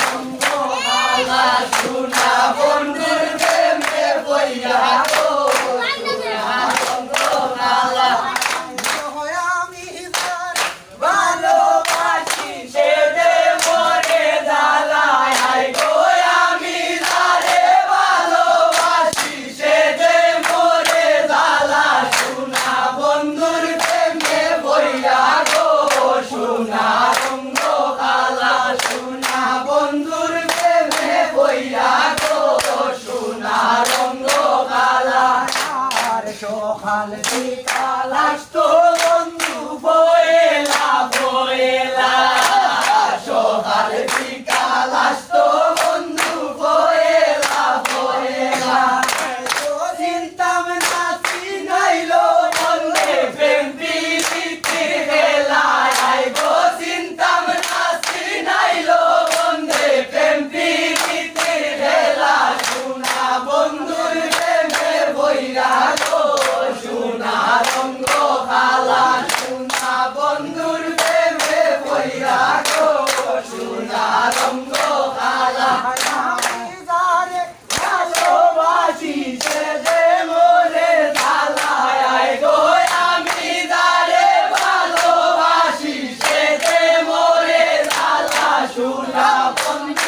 রঙ্গ মালা সোনা বন্ধুর প্রেমে বইয়া গো সোনা রঙ্গ মালা আমি যার ভালোবাসি সে যে মরে জ্বালায় গো আমি যারে ভালোবাসি সে যে মরে জ্বালা সোনা বন্ধুর প্রেমে বইয়া গো সোনা রঙ্গ কালা সোনা বন্ধুর প্রেমে বইয়া গো সোনা রঙ্গ কালা আর সকাল বিকাল আসতো বন্ধু বয়েলা বয়েলা সকাল বিকাল আসতো বন্ধু বয়েলা বয়েলা চিন্তাম না চিনাইলো বন্ধে প্রেম প্রীতির বেলায় গো চিন্তাম না চিনাইলো বন্ধে প্রেম প্রীতির বেলা সোনা বন্ধুর প্রেমে বইরা গো সোনা রঙ্গ কালা সোনা বন্ধুর প্রেমে বইরা গো সোনা রঙ্গ কালা আমি যারে ভালোবাসি সে যে মরে জ্বালায় গো আমি যারে ভালোবাসি সে যে মরে জ্বালা সোনা বন্ধু